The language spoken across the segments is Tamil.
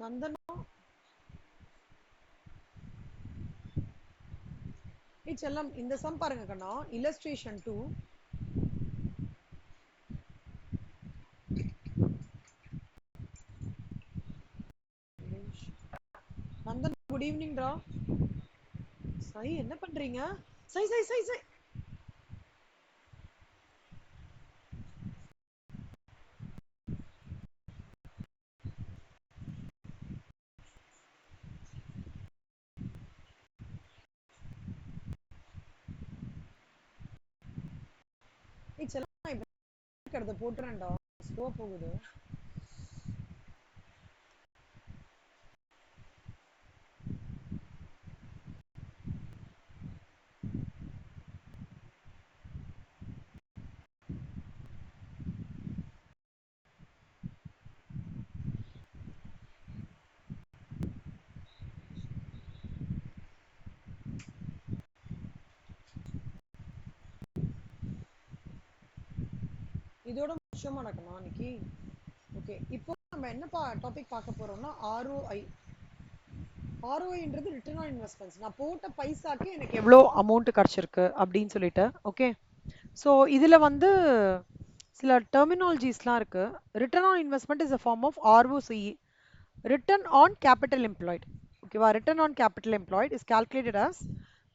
நந்தனா செல்லம் இந்த சம் பாருங்க கண்ணா, illustration 2. நந்தன் குட் ஈவினிங் டா. சை என்ன பண்றீங்க? சை சை சை சை செல்லம் இப்ப போட்டுறேன்டா, ஸ்லோ போகுது. இதோட விஷயமா நடக்கணும் இன்னைக்கு. ஓகே, இப்போ நம்ம என்ன டாபிக் பார்க்க போறோம்னா ஆர்ஓஐ. ஆர்ஓஐன்றது ரிட்டர்ன் ஆன் இன்வெஸ்ட்மெண்ட்ஸ். நான் போட்ட பைசாக்கு எனக்கு எவ்வளோ அமௌண்ட் கிடைச்சிருக்கு அப்படின்னு சொல்லிட்டு. ஓகே, ஸோ இதில் வந்து சில டெர்மினாலஜிஸ்லாம் இருக்கு. Return on investment is a form of ROCE, return on capital employed. ஓகேவா? Return on capital employed is calculated as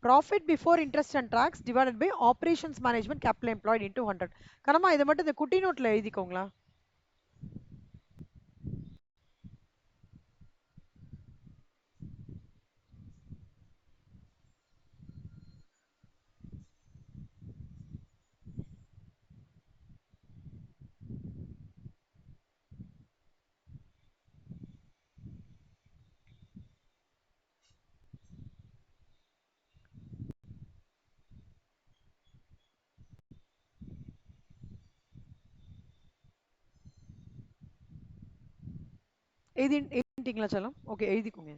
profit before interest and tax divided by operations management capital employed into 100. கனமா இதை மட்டும் இந்த குட்டி நோட்ல எழுதிக்கோங்களா? எழுதிட்டீங்களா செல்லம்? ஓகே, எழுதிக்கோங்க.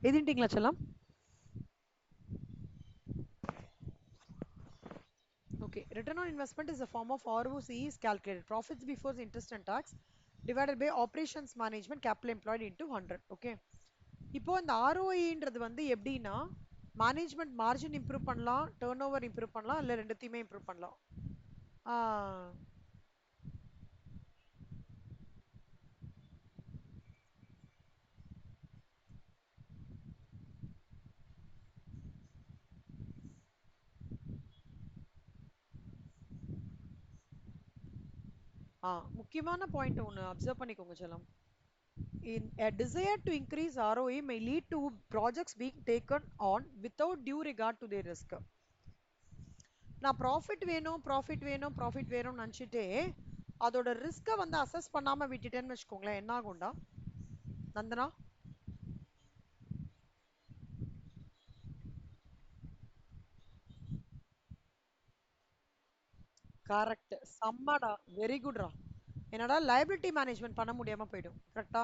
எழுதிட்டீங்களா செல்லம்? Okay, return on investment is a form of ROCE is calculated. Profits before interest and tax divided by operations management capital employed into 100. Okay. இப்போ இந்த ROIன்றது வந்து எப்படின்னா, மேனேஜ்மெண்ட் மார்ஜின் இம்ப்ரூவ் பண்ணலாம், டர்ன் ஓவர் இம்ப்ரூவ் பண்ணலாம், இல்லை ரெண்டுத்தையுமே இம்ப்ரூவ் பண்ணலாம். முக்கியமான பாயிண்ட் ஒன்று அப்சர்வ் பண்ணிக்கோங்க செல்லம். In a desire to increase ROE may lead to projects being taken on without due regard to their risk. நான் ப்ராஃபிட் வேணும் ப்ராஃபிட் வேணும் ப்ராஃபிட் வேணும்னு நினச்சிட்டு அதோட ரிஸ்க்கை வந்து அசஸ் பண்ணாம விட்டுட்டேன்னு வச்சுக்கோங்களேன், என்ன ஆகும்டா நந்தனா? கரெக்ட், செம்மடா, வெரி குட்ரா. என்னடா லைபிலிட்டி மேனேஜ்மெண்ட் பண்ண முடியாம போயிடும். கரெக்டா?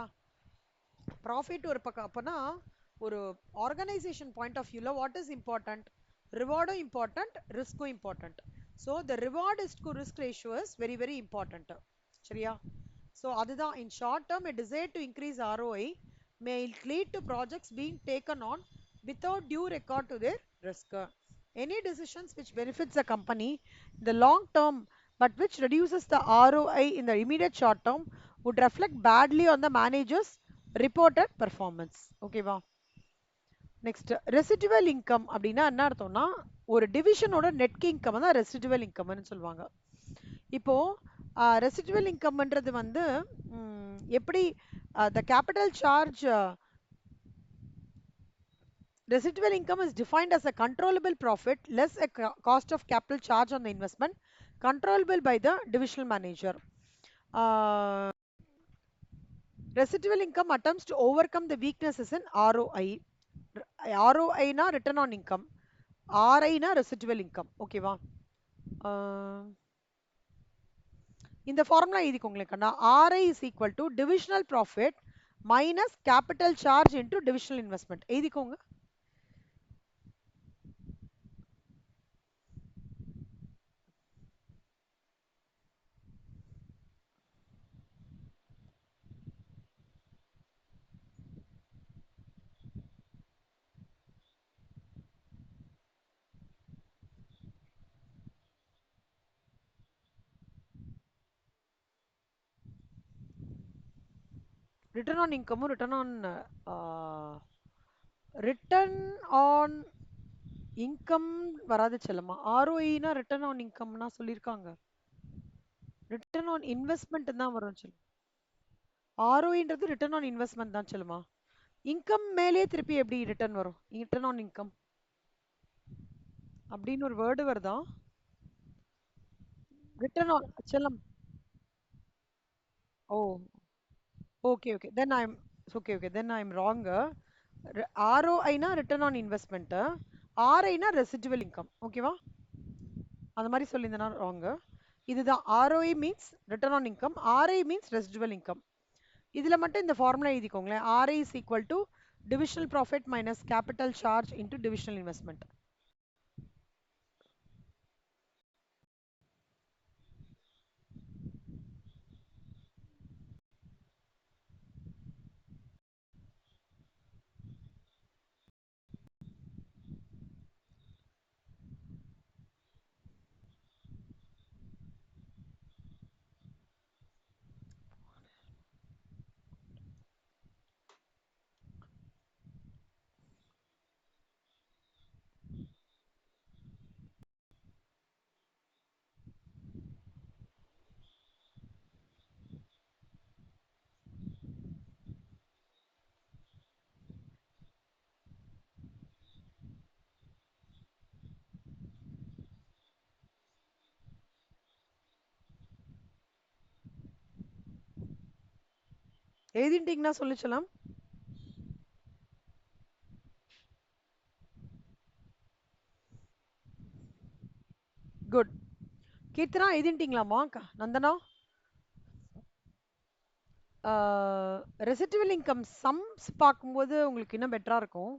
ப்ராஃபிட் ஒரு பக்கம். அப்போனா ஒரு ஆர்கனைசேஷன் பாயிண்ட் ஆஃப் வியூல வாட் இஸ் இம்பார்ட்டன்ட்? ரிவார்டும் இம்பார்ட்டன்ட், ரிஸ்க்கும் important. So the reward is to risk ratio is very very important. சரியா? ஸோ அதுதான் in short term a desire to increase ROI may lead to projects being taken on without due regard to their risk. Any decisions which benefits the company in the long term but which reduces the ROI in the immediate short term would reflect badly on the manager's reported performance. ஓகேவா? நெக்ஸ்ட் ரெசிடுவல் இன்கம் அப்படின்னா என்ன அர்த்தம்னா, ஒரு டிவிஷனோட நெட் இன்கம் தான் ரெசிடுவல் இன்கம்னு சொல்லுவாங்க. இப்போ ரெசிடுவல் இன்கம்ன்றது வந்து எப்படி the capital charge residual income is defined as a controllable profit less a cost of capital charge on the investment controllable by the divisional manager. Residual income attempts to overcome the weaknesses in ROI. ROI na return on income, RI na residual income. ஓகேவா? இந்த ஃபார்முலா எழுதிக்கோங்களேன் கண்ணா. RI is equal to divisional profit minus capital charge into divisional investment. எழுதிக்கோங்க. ரிட்டர்ன் ஆன் இன்கமும் ரிட்டர்ன் ஆன் இன்கம் வராது செல்லமா. ஆர்ஓஇனா ரிட்டர்ன் ஆன் இன்கம்னா சொல்லியிருக்காங்க. ரிட்டர்ன் ஆன் இன்வெஸ்ட்மெண்ட் தான் வரும் செல்லும். ஆர்ஓஇன்றது ரிட்டர்ன் ஆன் இன்வெஸ்ட்மெண்ட் தான் செல்லுமா. இன்கம் மேலே திருப்பி எப்படி ரிட்டர்ன் வரும்? ரிட்டர்ன் ஆன் இன்கம் அப்படின்னு ஒரு வேர்டு வருதா? ரிட்டர்ன் ஆன் செல்லம். Oh, okay okay then I am okay then I am wrong. ஆர்ஓஐனா ரிட்டர்ன் ஆன் இன்வெஸ்ட்மெண்ட், ஆர்ஐனா ரெசிடுவல் இன்கம். ஓகேவா? அந்த மாதிரி சொல்லியிருந்தேன்னா ராங். இதுதான் ROE means return on income, RI means residual income. இதுல மட்டும் இந்த ஃபார்முலா எழுதிக்கோங்களேன். RI is equal to divisional profit minus capital charge into divisional investment. எழுதிட்டீங்கன்னா சொல்லிச்சலாம். குட். கீர்த்தனா எழுதிட்டீங்களாமா? நந்தனா ரெசிடுவல் இன்கம் சம்ஸ் பார்க்கும்போது உங்களுக்கு இன்னும் பெட்டரா இருக்கும்.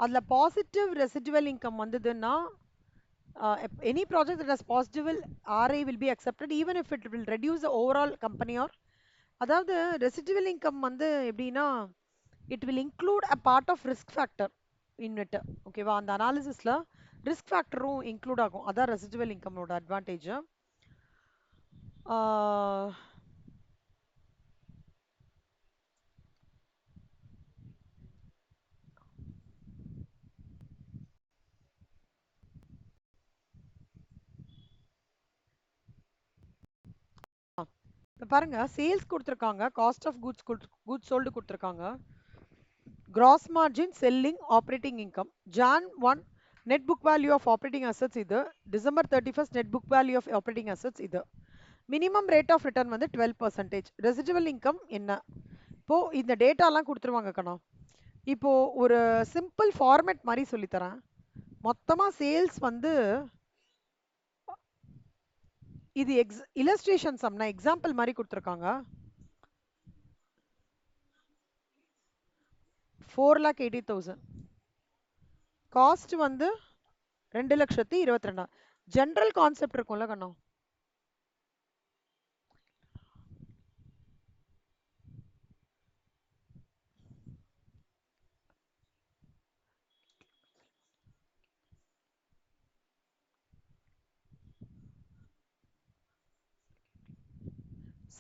அதுல பாசிட்டிவ் ரெசிடுவல் இன்கம் வந்ததுன்னா any project that has positive RI will be accepted even if it will reduce the overall company or அதாவது ரெசிடுவல் இன்கம் வந்து எப்படின்னா it will include a part of risk factor in it. ஓகேவா? அந்த அனாலிசிஸ்ல ரிஸ்க் ஃபேக்டரும் இன்க்ளூட் ஆகும். அதான் ரெசிடுவல் இன்கமோட அட்வான்டேஜ். இப்போ பாருங்க, சேல்ஸ் கொடுத்துருக்காங்க, காஸ்ட் ஆஃப் குட்ஸ் சோல்டு கொடுத்துருக்காங்க, gross margin, selling, operating income. Jan 1 net book value of operating assets இது. December 31st net book value of operating assets இது. மினிமம் ரேட் ஆஃப் ரிட்டர்ன் வந்து 12%. ரெசிடுவல் இன்கம் என்ன? இப்போ இந்த டேட்டாலாம் கொடுத்துருவாங்க கண்ணா. இப்போ ஒரு சிம்பிள் ஃபார்மேட் மாதிரி சொல்லித்தரேன். மொத்தமா சேல்ஸ் வந்து இது இல்லஸ்ட்ரேஷன் சம்னா எக்ஸாம்பிள் மாதிரி கொடுத்துருக்காங்க. 4,80,000. காஸ்ட் வந்து 2,22,000. ஜென்ரல் கான்செப்ட் இருக்கும்ல கண்ணா.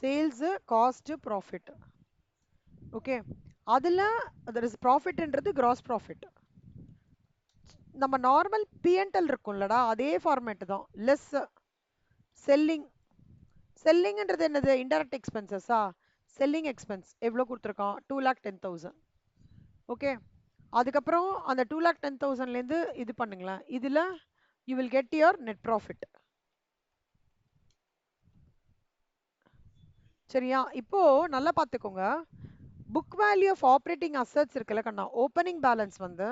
Sales, cost, profit. ஓகே, அதுல ப்ராஃபிட்ன்றது கிராஸ் ப்ராஃபிட். நம்ம நார்மல் பிஎன்எல் இருக்கும்லடா, அதே ஃபார்மேட் தான். Less selling. செல்லிங்ன்றது என்னது? இன்டைரக்ட் எக்ஸ்பென்சஸா? செல்லிங் எக்ஸ்பென்ஸ் எவ்வளோ கொடுத்துருக்கான்? 2,10,000. ஓகே, அதுக்கப்புறம் அந்த 2,10,000லேருந்து இது பண்ணுங்களேன். இதில் you will get your net profit. சரியா? இப்போ நல்லா பார்த்துக்கோங்க. Book value of operating assets இருக்குல்ல கண்ணா, ஓப்பனிங் பேலன்ஸ் வந்து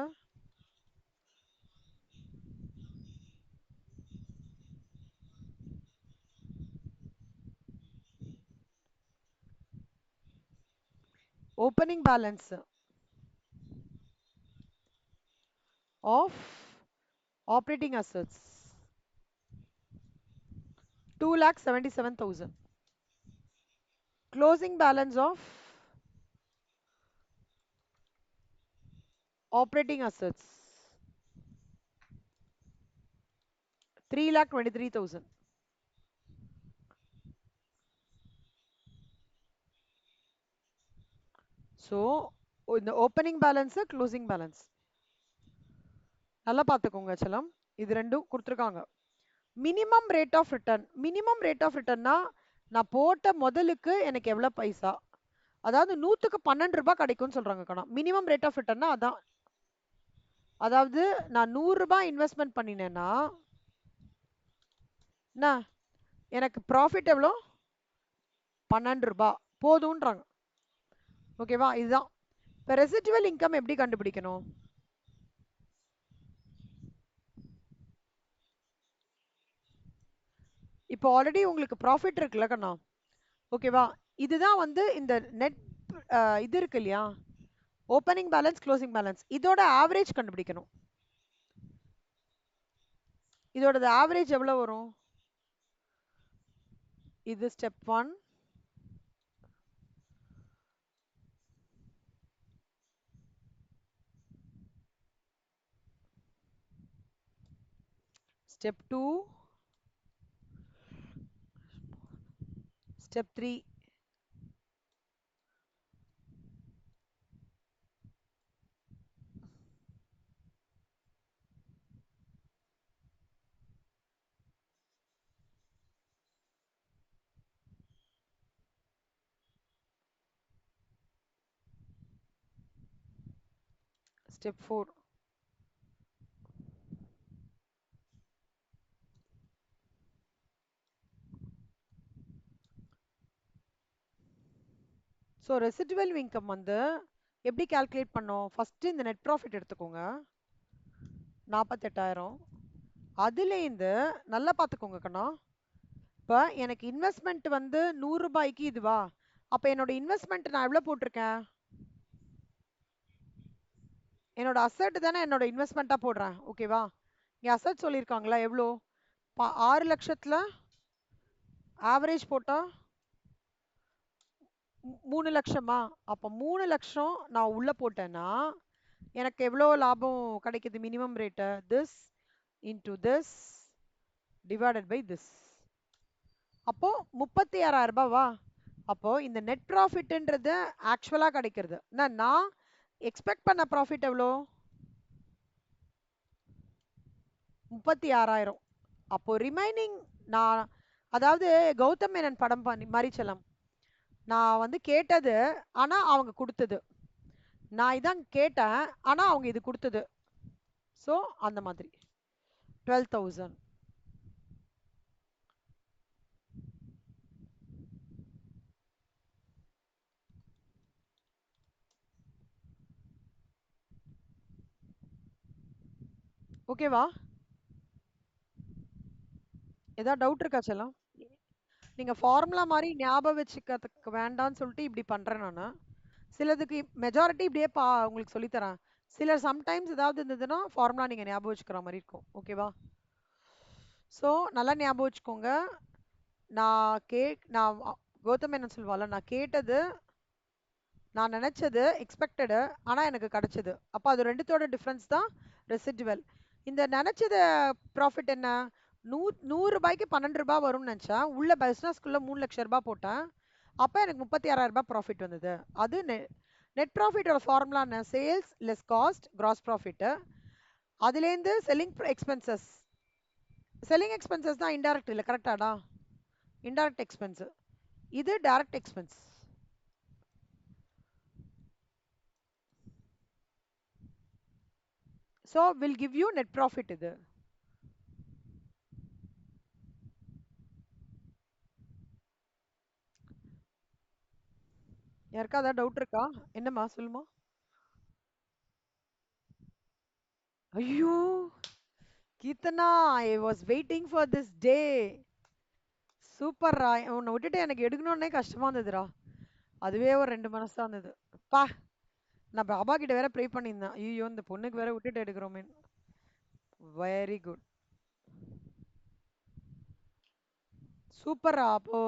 opening balance of operating assets 2,77,000. Closing balance of operating assets 3,23,000. ஸோ இந்த ஓப்பனிங் பேலன்ஸு க்ளோசிங் பேலன்ஸ் நல்லா பார்த்துக்கோங்க செல்லம். இது ரெண்டும் கொடுத்துருக்காங்க. Minimum rate of return. Minimum rate of ரிட்டர்ன்னா நான் போட்ட முதலுக்கு எனக்கு எவ்வளோ பைசா, அதாவது 100க்கு 12 ரூபாய் கிடைக்கும்னு சொல்றாங்க கணா. மினிமம் ரேட் ஆஃப் ரிட்டர்ன்னா அதான். அதாவது நான் 100 ரூபாய் இன்வெஸ்ட்மெண்ட் பண்ணினேன்னா என்ன, எனக்கு ப்ராஃபிட் எவ்வளோ, 12 ரூபாய் போதும்ன்றாங்க. ஓகேவா? இதுதான். இப்போ ரெசிடுவல் இன்கம் எப்படி கண்டுபிடிக்கணும்? இப்போ ஆல்ரெடி உங்களுக்கு ப்ராஃபிட் இருக்குல்ல கண்ணா, ஓகேவா? இதுதான் வந்து இந்த நெட் இது இருக்கு இல்லையா, ஓப்பனிங் பேலன்ஸ் க்ளோசிங் பேலன்ஸ், இதோட ஆவரேஜ் கண்டுபிடிக்கணும். இதோட ஆவரேஜ் எவ்வளோ வரும்? இது step 1. Step 2, step 3. Step 4. So residual income வந்து எப்படி கால்குலேட் பண்ணோம்? ஃபர்ஸ்ட் இந்த நெட் ப்ராஃபிட் எடுத்துக்கோங்க, 48,000. அதுலேருந்து நல்லா பார்த்துக்கோங்க கண்ணா. இப்போ எனக்கு இன்வெஸ்ட்மெண்ட் வந்து 100 ரூபாய்க்கு இதுவா, அப்போ என்னோட இன்வெஸ்ட்மெண்ட் நான் எவ்வளோ போட்டிருக்கேன்? என்னோட அசட் தானே என்னோட இன்வெஸ்ட்மெண்ட்டாக போடுறேன். ஓகேவா? இங்கே அசட் சொல்லியிருக்காங்களா எவ்வளோ? 6 லட்சத்தில் ஆவரேஜ் போட்டால் 3 லட்சமா? அப்போ 3 லட்சம் நான் உள்ளே போட்டேன்னா எனக்கு எவ்வளோ லாபம் கிடைக்குது? Minimum rate this into this divided by this. அப்போ 36,000 ரூபாவா? அப்போ இந்த நெட் ப்ராஃபிட்ன்றது ஆக்சுவலாக கிடைக்கிறது நான் எக்ஸ்பெக்ட் பண்ண ப்ராஃபிட் எவ்வளோ? 36,000. அப்போ ரிமைனிங் நான், அதாவது கௌதம் மேனன் படம் பண்ணி மாதிரி செல்லம், நான் வந்து கேட்டது ஆனா அவங்க கொடுத்தது, நான் இதான் கேட்டேன் ஆனா அவங்க இது கொடுத்தது. ஸோ அந்த மாதிரி 12,000. ஓகேவா? ஏதாவது டவுட் இருக்கா செல்லம்? நீங்க ஃபார்முலா மாதிரி ஞாபகம் வச்சுக்கிறதுக்கு வேண்டாம்னு சொல்லிட்டு இப்படி பண்றேன் நான். சிலதுக்கு மெஜாரிட்டி இப்படியே உங்களுக்கு சொல்லித்தரேன். சிலர் சம்டைம்ஸ் ஏதாவது இருந்ததுன்னா ஃபார்முலா நீங்க ஞாபகம் வச்சுக்கிற மாதிரி இருக்கும். ஓகேவா? ஸோ நல்லா ஞாபகம் வச்சுக்கோங்க. நான் கௌதம் என்ன சொல்வால, நான் கேட்டது, நான் நினைச்சது எக்ஸ்பெக்டடு, ஆனா எனக்கு கிடைச்சது. அப்போ அது ரெண்டுத்தோட டிஃப்ரென்ஸ் தான் ரெசிடுவல். இந்த நினைச்சது ப்ராஃபிட் என்ன, 100 ரூபாய்க்கு 12 ரூபாய் வரும்னு நினைச்சேன். உள்ள பிசினஸ்க்குள்ள 3 லட்சம் ரூபாய் போட்டேன். அப்போ எனக்கு 36,000 ரூபாய் ப்ராஃபிட் வந்தது. அது நெட் ப்ராஃபிட்டோட ஃபார்முலா என்ன? Sales less cost gross profit. அதுலேருந்து செல்லிங் எக்ஸ்பென்சஸ். செல்லிங் எக்ஸ்பென்சஸ் தான் இன்டைரக்ட் இல்லை, கரெக்டாடா? Indirect expense. இது direct expense. So will give you net profit. இது யாருக்கா ஏதாவது டவுட் இருக்கா? என்னம்மா சொல்லுமா? ஐயோ Keerthana, I was waiting for this day. சூப்பர்ரா, உன்னை விட்டுட்டு எனக்கு எடுக்கணும்னே கஷ்டமா இருந்ததுடா. அதுவே ஒரு 2 மனசா இருந்தது. பா, நான் பாபா கிட்ட வேற ப்ரே பண்ணியிருந்தேன், ஐயோ இந்த பொண்ணுக்கு வேற விட்டுட்டு எடுக்கிறோமே. Very good. சூப்பர்ரா. அப்போ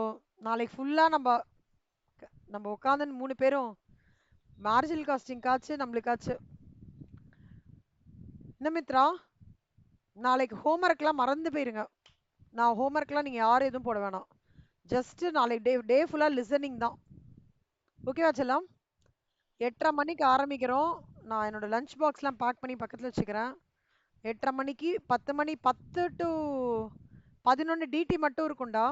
நாளைக்கு ஃபுல்லா நம்ம நம்ம உட்காந்து 3 பேரும் மார்ஜினல் காஸ்டிங் காச்சு நம்மளுக்காச்சு. என்ன மித்ரா, நாளைக்கு ஹோம்ஒர்க்லாம் மறந்து போயிருங்க. நான் ஹோம்ஒர்க்லாம் நீங்க யாரும் எதுவும் போட வேணாம். ஜஸ்ட் நாளைக்கு டே டே ஃபுல்லா லிசனிங் தான். ஓகேவா செல்லம்? 8:30 மணிக்கு ஆரம்பிக்கிறோம். நான் என்னோட லஞ்ச் பாக்ஸ்லாம் பேக் பண்ணி பக்கத்துல வச்சுக்கிறேன். 8:30 மணிக்கு 10 மணி 10 டு 11 டிடி மட்டும் இருக்கும்டா.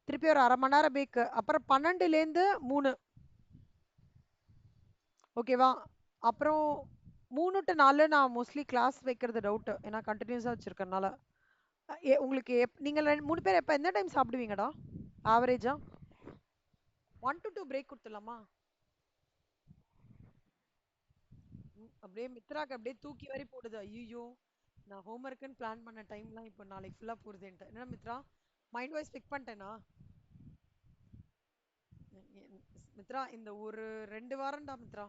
திருப்பி ஒரு அரை மணி நேரம் பிரேக். அப்புறம் 12லேருந்து 3. ஓகேவா? அப்புறம் 3 டு 4 நான் மோஸ்ட்லி கிளாஸ் வைக்கிறது டவுட், ஏன்னா கண்டினியூஸா வச்சிருக்கறனால. உங்களுக்கு நீங்க 3 பேர் எப்ப எந்த டைம் சாப்பிடுவீங்கடா ஆவரேஜா? 1 to 2 பிரேக் கொடுத்துடலாமா? அப்படியே மித்ராக்கு அப்படியே தூக்கி வாரி போடுது. ஐயோ, நான் ஹோம்ஒர்க்குன்னு பிளான் பண்ண டைம்லாம் இப்போ நாளைக்கு ஃபுல்லா போடுதுன்ட்டு. என்ன மித்ரா, மைண்ட் வைஸ் பிக் பண்ணிட்டேனா? மித்ரா இந்த ஒரு 2 வாரம்டா மித்ரா,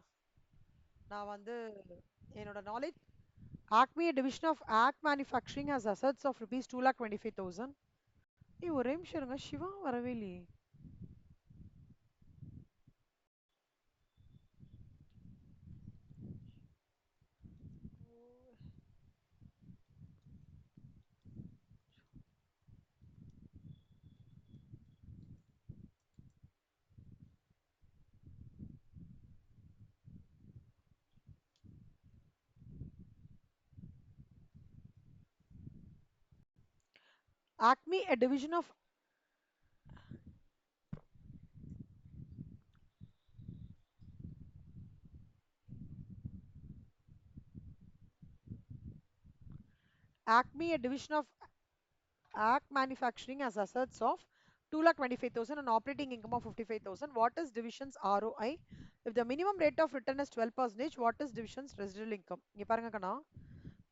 நான் வந்து என்னோட knowledge. Acme, a division of ACT Manufacturing, has assets of rupees 2,25,000. ஏய் ஒரே நிமிஷம் இருங்க, சிவா வரவே இல்லையே. Acme, a division of Acme, a division of ACT Manufacturing, has assets of 2,25,000 and operating income of 55,000. What is division's ROI? If the minimum rate of return is 12%, what is division's residual income? இங்க பாருங்க கண்ணா,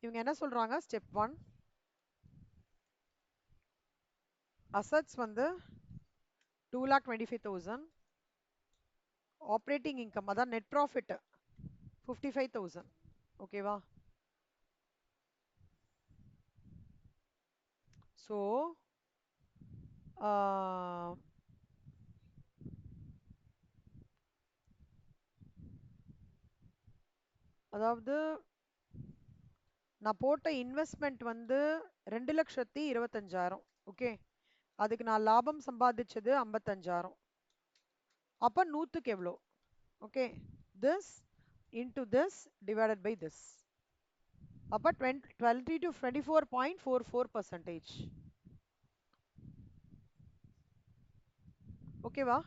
இவங்க என்ன சொல்றாங்க? ஸ்டெப் 1, அசட்ஸ் வந்து 2,25,000, ஆப்ரேட்டிங் இன்கம் அதான் நெட் ப்ராஃபிட் 55,000. ஓகேவா? ஸோ அதாவது நான் போட்ட இன்வெஸ்ட்மெண்ட் வந்து 2,25,000. ஓகே, அதுக்கு நான் லாபம் சம்பாதிச்சது 55,000. அப்ப 100க்கு எவ்வளோ? Okay, this into this divided by this. அப்ப 20 to 24.44%. ஓகேவா?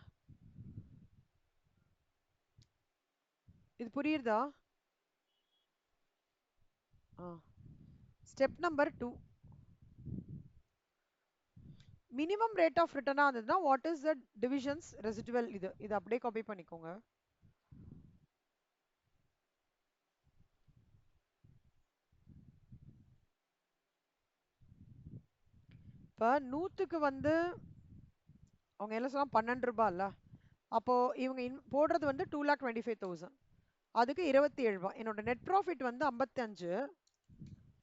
இது புரியுதா? Step number 2, minimum rate of ரிட்டர்னா இருந்ததுன்னா what is the divisions residual? இது இது அப்படியே காப்பி பண்ணிக்கோங்க. இப்போ 100க்கு வந்து அவங்க என்ன சொன்னா 12 ரூபாய் இல்ல, அப்போ இவங்க போடுறது வந்து 2,25,000, அதுக்கு 27 ரூபாய். என்னோட நெட் ப்ராஃபிட் வந்து 55,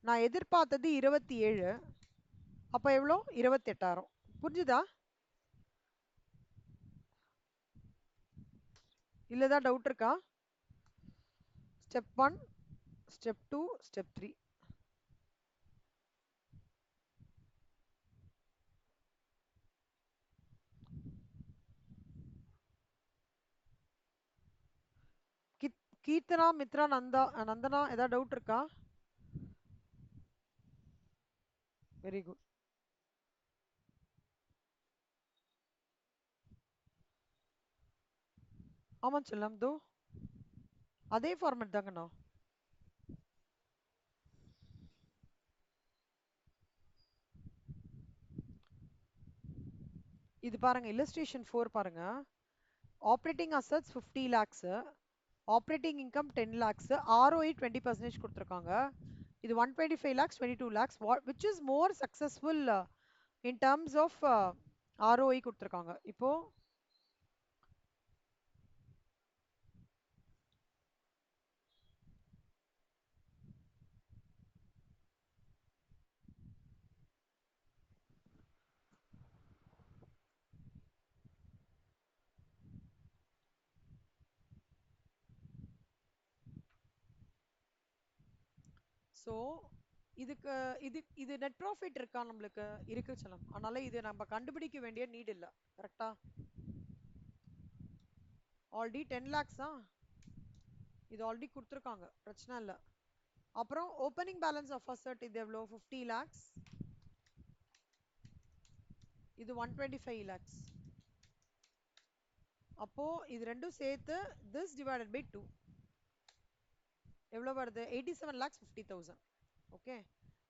நான் எதிர்பார்த்தது 27, அப்ப எவ்வளோ? 28,000. புரிஞ்சுதா? இல்லதான் டவுட் இருக்கா? Step 1, step 2, step 3. Keerthana, Mithra, Nandhana ஏதாவது டவுட் இருக்கா? Very good. ஆமா செல்லம், தோ அதே ஃபார்மேட் தாங்கண்ணா. இது பாருங்க, இல்லஸ்ட்ரேஷன் 4 பாருங்க. Operating assets 50 lakhs, operating income 10 lakhs, ROE 20% கொடுத்துருக்காங்க. இது 125 lakhs, 22 lakhs, which is more successful in terms of ROE கொடுத்துருக்காங்க. இப்போ ஸோ இதுக்கு இது நெட் ப்ராஃபிட் இருக்கா நம்மளுக்கு இருக்கு செல்லம். அதனால இது நம்ம கண்டுபிடிக்க வேண்டிய நீட் இல்லை. கரெக்டா? ஆல்ரெடி 10 lakhs தான் இது ஆல்ரெடி கொடுத்துருக்காங்க, பிரச்சனை இல்லை. அப்புறம் ஓப்பனிங் பேலன்ஸ் ஆஃப் அசட் இது எவ்வளோ? 50 lakhs, இது 125 lakhs. அப்போ இது ரெண்டும் சேர்த்து this divided by 2 எவ்வளோ வருது? 87 lakhs 50,000. ஓகே,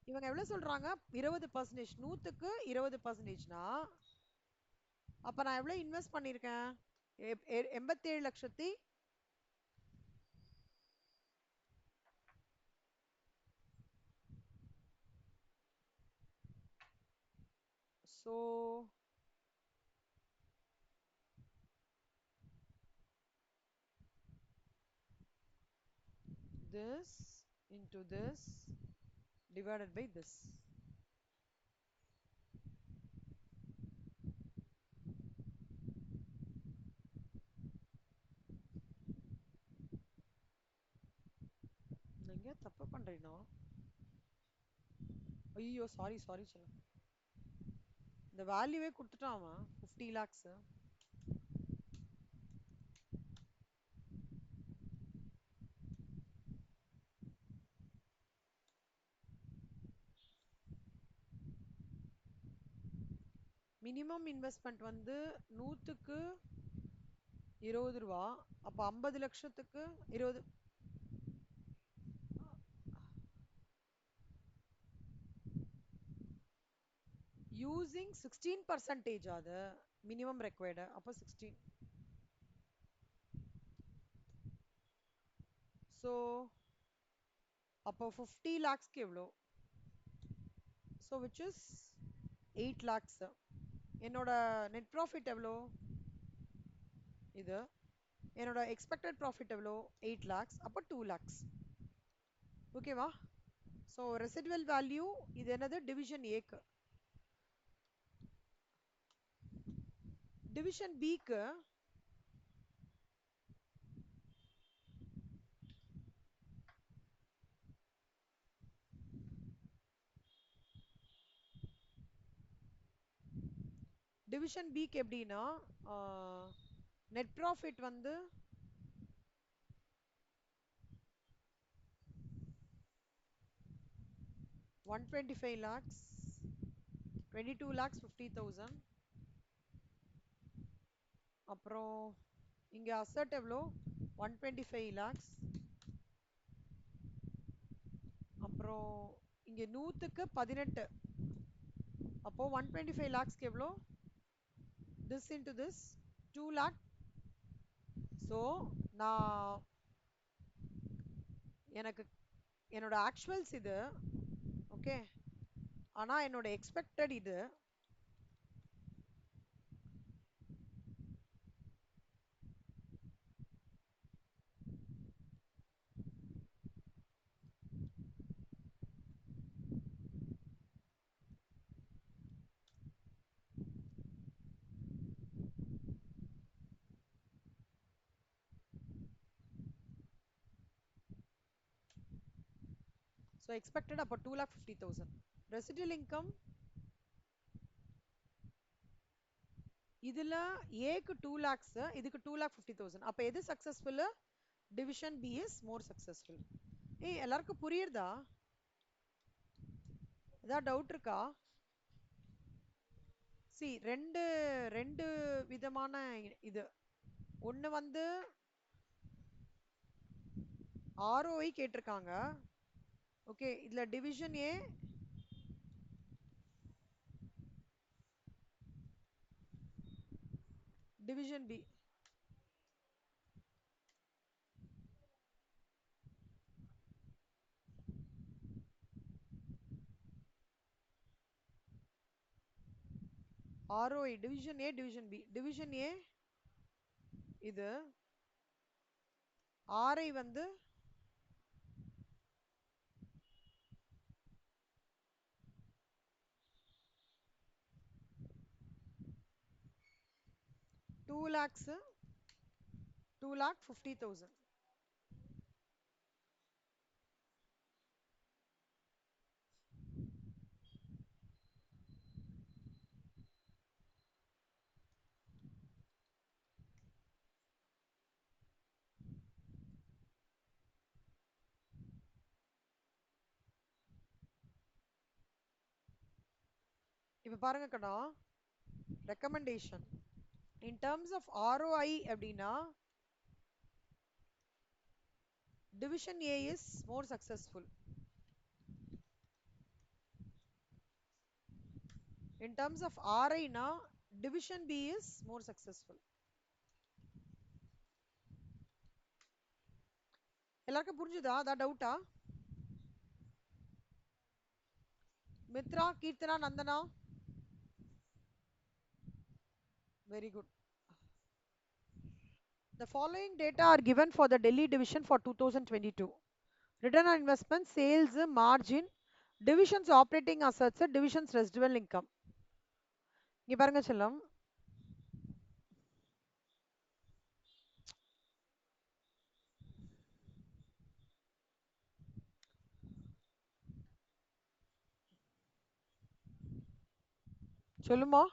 இவங்க எவ்வளோ சொல்றாங்க? 20%. 100க்கு 20%னா அப்ப நான் எவ்வளோ இன்வெஸ்ட் பண்ணியிருக்கேன்? 87 லட்சத்தி so this into this divided by this. நீங்க தப்பு பண்றீங்க. ஐயோ சாரி சாரி சொல்லுங்க. இந்த வேல்யூவே கொடுத்துட்டான் அவன் 50 lakhs. மினிமம் இன்வெஸ்ட்மெண்ட் வந்து 100க்கு 20 ரூபா. அப்ப 50 லட்சத்துக்கு 20 யூசிங் 16% அது மினிமம் ரெக்வயர்டு. அப்போ 16. ஸோ அப்போ 50 lakhsக்கு எவ்வளோ? So which is 8 lakhs. என்னோட நெட் ப்ராஃபிட் எவ்வளோ? இது என்னோட எக்ஸ்பெக்டட் ப்ராஃபிட் எவ்வளோ? 8 lakhs. அப்போ 2 lakhs. ஓகேவா? ஸோ ரெசிடுவல் வேல்யூ இது என்னது? டிவிஷன் ஏக்கு. டிவிஷன் பிக்கு டிவிஷன் பிக்கு எப்படின்னா நெட் ப்ராஃபிட் வந்து 125 lakhs, 22 lakhs 50,000. அப்புறம் இங்க அசட் எவ்வளோ? 125 lakhs. அப்புறம் இங்க 100க்கு 18. அப்போ 125 lakhsக்கு எவ்வளோ? this into this 2 lakh. So நான் எனக்கு என்னோட ஆக்சுவல்ஸ் இது. ஓகே, ஆனா என்னோட எக்ஸ்பெக்டட் இது. ஸோ எக்ஸ்பெக்டட் அப்போ 2,50,000. ரெசிடுவல் இன்கம் இதுல ஏக்கு 2 lakhs, இதுக்கு 2,50,000. அப்ப எது successful? Division B is more successful. ஏய் எல்லாருக்கும் புரியுறதா? ஏதாவது டவுட் இருக்கா? சி ரெண்டு ரெண்டு விதமான இது. ஒன்னு வந்து ROI கேட்டிருக்காங்க. ஓகே, இதுல division A, division B. ROI division A division B. Division A இது, RI வந்து 2 lakhs 2,50,000. இப்ப பாருங்க கண்ணா, recommendation in terms of ROI அப்படின்னா division A is more successful. In terms of RI na division B is more successful. எல்லாருக்கும் புரிஞ்சுதா? அதான் டவுட்டா? Mitra, Keerthana, Nandana? Very good. The following data are given for the Delhi division for 2022. Return on investment, sales, margin, divisions operating assets, divisions residual income. இங்க பாருங்க செல்லம், சொல்லுமா?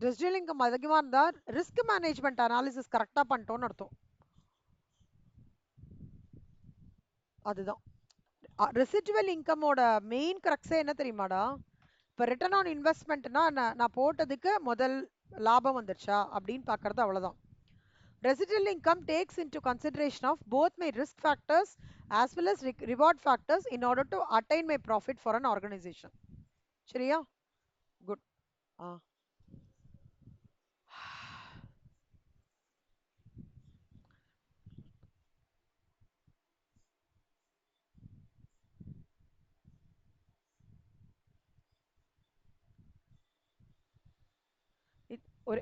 ரெசிடுவல் இன்கம் அதிகமா இருந்தா ரிஸ்க் மேனேஜ்மெண்ட் அனாலிசிஸ் கரெக்டா பண்ணிட்டோம்னு அர்த்தம். அதுதான் ரெசிடுவல் இன்கமோட மெயின் கிரக்ஸே என்ன தெரியுமாடா? இப்போ ரிட்டர்ன் ஆன் இன்வெஸ்ட்மெண்ட்னா நான் போட்டதுக்கு முதல் லாபம் வந்துருச்சா அப்படின்னு பார்க்கறது, அவ்வளோதான். Residual income takes into consideration of both my risk factors as well as reward factors in order to attain my profit for an organization. சரியா? Good.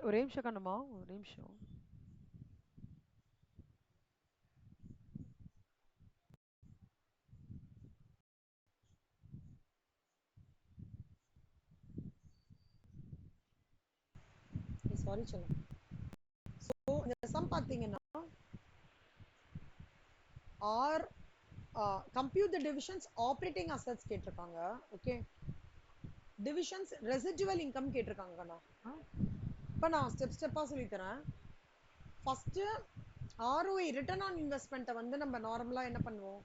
ஒரே நிமிஷம் கண்ணுமா, ஒரு நிமிஷம். சாரி சொல்லுங்க. ஸோ இந்த சம் பார்த்தீங்கன்னா are compute the divisions operating assets கேட்டிருக்காங்க. ஓகே, டிவிஷன்ஸ் ரெசிடுவல் இன்கம் கேட்டிருக்காங்க கண்ணா. இப்போ நான் ஸ்டெப் ஸ்டெப்பாக சொல்லித்தரேன். ஃபஸ்ட்டு ROI ரிட்டர்ன் ஆன் இன்வெஸ்ட்மெண்ட்டை வந்து நம்ம நார்மலாக என்ன பண்ணுவோம்?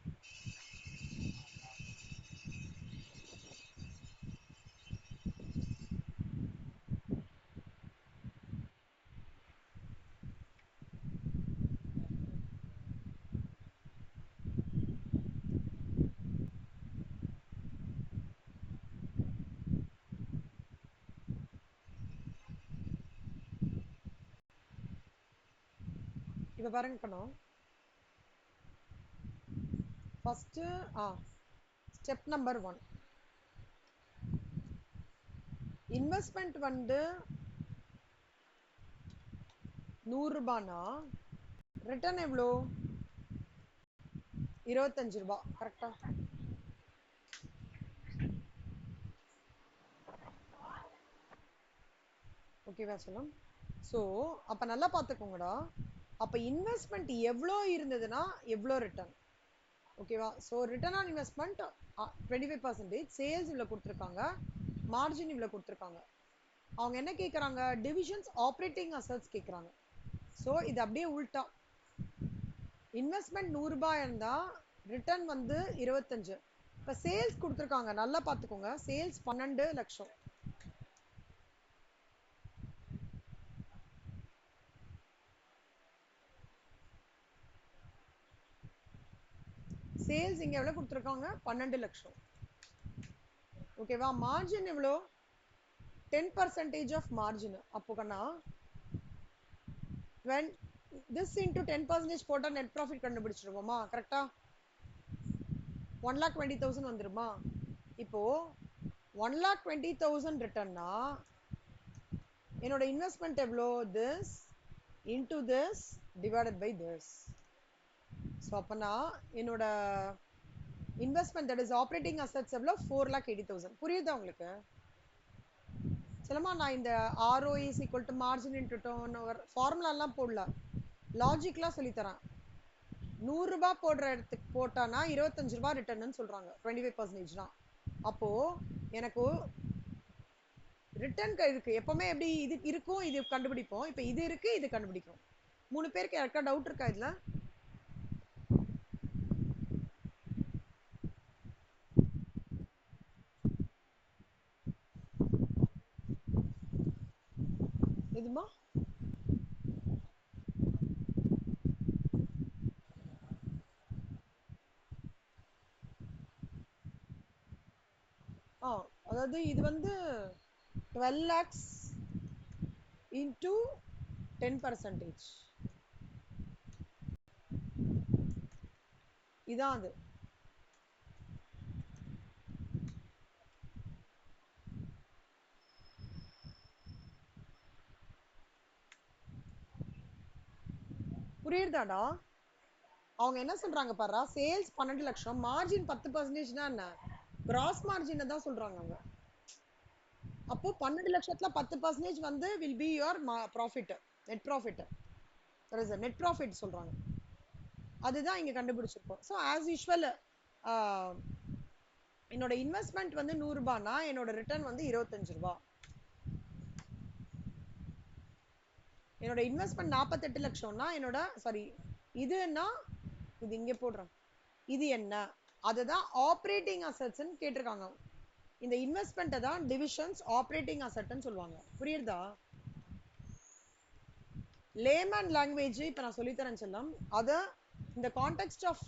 இப்போ பாருங்க கண்ணா, ஃபஸ்ட்டு ஸ்டெப் நம்பர் 1, இன்வெஸ்ட்மெண்ட் வந்து 100 ரூபானா ரிட்டர்ன் எவ்வளோ? 25 ரூபாய். கரெக்டா? ஓகேவா சொல்லும்? ஸோ அப்போ நல்லா பார்த்துக்கோங்கடா. அப்போ இன்வெஸ்ட்மெண்ட் எவ்வளோ இருந்ததுன்னா எவ்வளோ ரிட்டர்ன்? ஓகேவா? So return on investment 25%, sales இவ்வளோ கொடுத்துருக்காங்க, மார்ஜின் இவ்வளோ கொடுத்துருக்காங்க. அவங்க என்ன கேட்குறாங்க? டிவிஷன்ஸ் ஆப்ரேட்டிங் அசட்ஸ் கேட்குறாங்க. ஸோ இது அப்படியே உள்டா. இன்வெஸ்ட்மெண்ட் 100 ரூபாய் இருந்தா ரிட்டர்ன் வந்து 25. இப்போ சேல்ஸ் கொடுத்துருக்காங்க, நல்லா பார்த்துக்கோங்க. சேல்ஸ் 12 லட்சம். சேல்ஸ் இங்க எவ்வளவு கொடுத்துருக்காங்க? 12 லட்சம். ஓகேவா? மார்ஜின் எவ்வளோ? 10% ஆஃப் மார்ஜின். அப்போ கண்ணா this into 10% போட்டா net profit கண்டுபிடிச்சிருவோமா கரெக்டா 1,20,000 வந்துருமா இப்போ 1,20,000 ரிட்டர்ன்னா என்னோட இன்வெஸ்ட்மெண்ட் எவ்வளோ this into this divided by this so அப்பனா என்னோட investment that is operating assets எவ்வளோ 4,80,000 புரியுதா உங்களுக்கு சொல்லமா நான் இந்த ROE is equal to margin into turnover formula எல்லாம் போடல லாஜிக்லாம் சொல்லி தரேன் 100 ரூபாய் போடுற இடத்துக்கு போட்டானா 25 ரூபாய் ரிட்டர்ன் சொல்றாங்க 25% தான் அப்போ எனக்கு ரிட்டர்ன் இருக்கு எப்பவுமே எப்படி இது இருக்கும் இது கண்டுபிடிப்போம் இப்போ இது இருக்கு இது கண்டுபிடிக்கும் 3 பேருக்கு யாருக்கா டவுட் இருக்கா இதுல இதுமா அதாவது இது வந்து 12 lakhs into 10%. இதான் அது புரியுதாடா அவங்க என்ன சொல்றாங்க பாரா சேல்ஸ் 12 லட்சம் மார்ஜின் 10%னா என்ன கிராஸ் மார்ஜின் தான் சொல்றாங்க அவங்க அப்போ 12 லட்சத்துல 10% வந்து will be your profit net profit net profit சொல்றாங்க அதுதான் இங்க கண்டுபிடிச்சிருக்கோம் ஸோ ஆஸ் யூஷுவல் என்னோட இன்வெஸ்ட்மெண்ட் வந்து 100 ரூபாய்னா என்னோட ரிட்டர்ன் வந்து 25 ரூபாய் என்னோட இன்வெஸ்ட்மெண்ட் 48 லட்சம்னா என்னோட சாரி இதுன்னா இது இங்க போடுறேன் இது என்ன அதுதான் ஆப்ரேட்டிங் அசெட்ஸ்னு கேட்டிருக்காங்க இந்த இன்வெஸ்ட்மெண்ட் தான் டிவிஷன்ஸ் ஆப்ரேட்டிங் அசெட்னு சொல்லுவாங்க புரியுதா லேமன் லாங்குவேஜ் இப்ப நான் சொல்லி தரேன் செல்லம் அத இந்த context of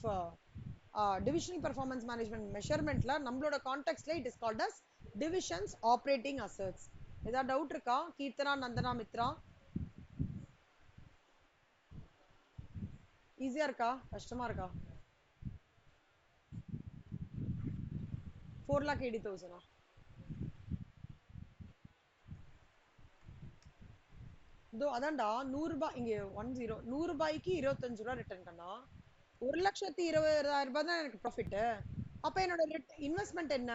divisional performance management மெஷர்மெண்ட்ல நம்மளோட கான்டெக்ஸ்ட்ல it is called as divisions operating assets ஏதாவது டவுட் இருக்கா கீர்த்தனா நந்தனா மித்ரா ஈஸியா இருக்கா கஷ்டமா இருக்கா 4,80,000 இதோ அதான்டா 100 ரூபாய் இங்க 100 ரூபாய்க்கு 25 ரூபாய் ரிட்டர்ன் பண்ணா 1,20,000 தான் எனக்கு ப்ராஃபிட் அப்ப என்னோட இன்வெஸ்ட்மெண்ட் என்ன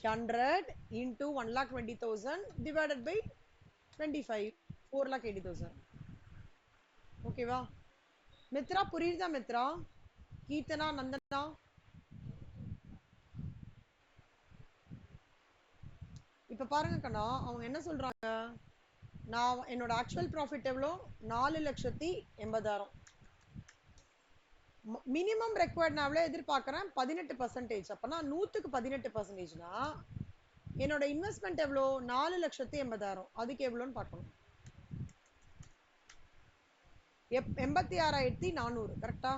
100 into 1,20,000 divided by 25 4,80,000 ஓகேவா மித்ரா புரியுதா மித்ரா கீர்த்தனா நந்தனா இப்ப பாருங்க கண்ணா அவங்க என்ன சொல்றாங்க நான் என்னோட ஆக்சுவல் ப்ராஃபிட் எவ்வளோ 4,80,000 மினிமம் ரெக்வயர்ட் நான் எவ்வளவு எதிர்பார்க்கறேன் 18% அப்பனா 100க்கு 18%னா என்னோட இன்வெஸ்ட்மெண்ட் எவ்வளோ 4,80,000 அதுக்கு எவ்வளோன்னு பார்க்கணும் 86,400 கரெக்டா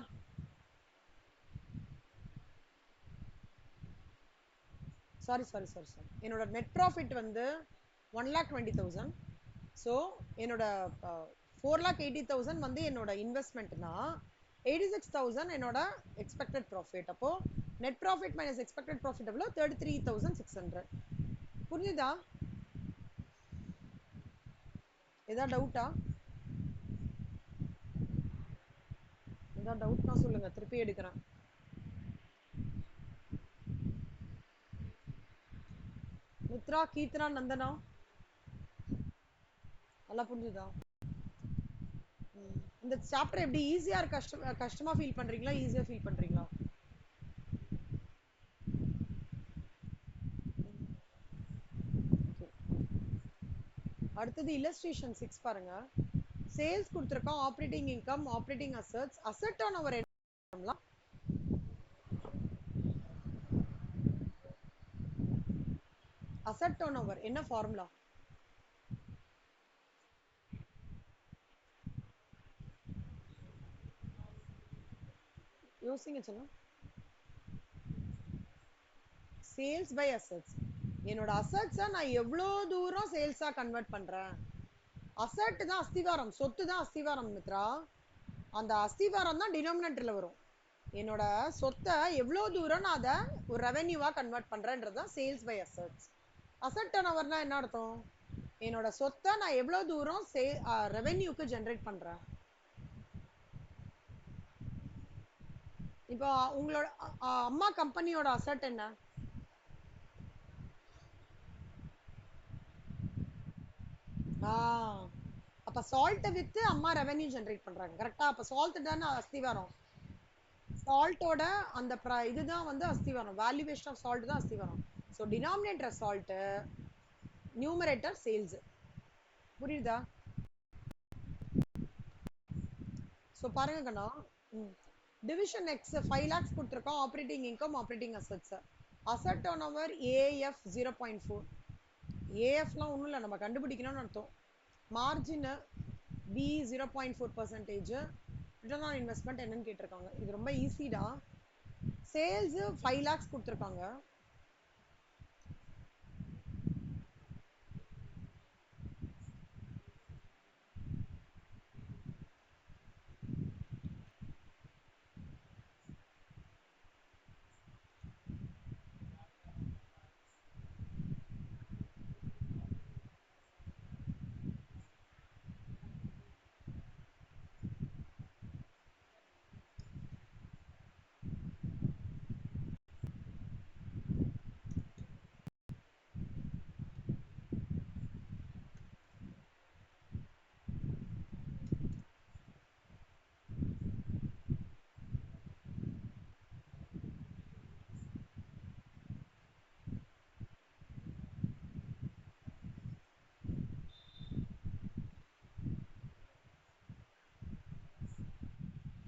சாரி என்னோட நெட் ப்ராஃபிட் வந்து 1,20,000 ஸோ என்னோட 4,80,000 வந்து என்னோட இன்வெஸ்ட்மெண்ட்னா 86,000 என்னோட எக்ஸ்பெக்டட் ப்ராஃபிட் அப்போ net profit minus expected profit எவ்வளோ 33,600 புரியுதா ஏதாவது டவுட்டா ஏதாவது டவுட்னா சொல்லுங்க திருப்பி எடுக்கிறேன் மித்ரா கீர்த்தனா நந்தனா நல்லா புரிஞ்சுதா இந்த சாப்டர் எப்படி ஈஸியா கஷ்டமா ஃபீல் பண்றீங்களா ஈஸியா ஃபீல் பண்றீங்களா அடுத்தது இல்லஸ்ட்ரேஷன் 6 பாருங்க சேல்ஸ் கொடுத்திருக்கோம் operating income operating assets asset turn over என்ன அசெட் டர்ன் ஓவர் என்ன ஃபார்முலா யோசிங்க சொல்லுங்க சேல்ஸ் பை அசெட்ஸ் என்னோட அசெட்ஸை நான் எவ்வளோ தூரம் சேல்ஸா கன்வெர்ட் பண்றேன் அசட் தான் அஸ்திவாரம், சொத்து தான் அஸ்திவாரம் மித்ரா. அந்த அஸ்திவாரம் தான் டினாமினேட்டர்ல வரும். என்னோட சொத்தை எவ்வளவு தூரம் நான் அதை ஒரு ரெவென்யூவா கன்வெர்ட் பண்றேன்றது தான் sales by assets. Asset turn ஓவர்னா என்ன அர்த்தம்? என்னோட சொத்தை நான் எவ்வளவு தூரம் ரெவென்யூக்கு ஜென்ரேட் பண்றேன். இப்போ உங்களோட அம்மா கம்பெனியோட அசட் என்ன? அப்ப சால்ட் வித்து அம்மா ரெவென்யூ ஜெனரேட் பண்றாங்க கரெக்டா? அப்ப சால்ட் தானே அஸ்திவாரம். சால்ட்டோட அந்த இதுதான் வந்து அஸ்திவாரம், வேல்யூவேஷன் ஆஃப் சால்ட் தான் அஸ்திவாரம். So denominator salt, numerator sales. புரியுதா? ஸோ பாருங்க கண்ணா, டிவிஷன் எக்ஸ் 5 lakhs கொடுத்துருக்கோம். Operating income, operating assets. Asset turnover AF 0.4. ஏஎஃப்லாம் ஒன்றும் இல்லை, நம்ம கண்டுபிடிக்கணும்னு அர்த்தம். Margin B 0.4%. Return on investment என்னன்னு கேட்டிருக்காங்க. இது ரொம்ப ஈஸிடா. சேல்ஸ் 5 lakhs கொடுத்துருக்காங்க.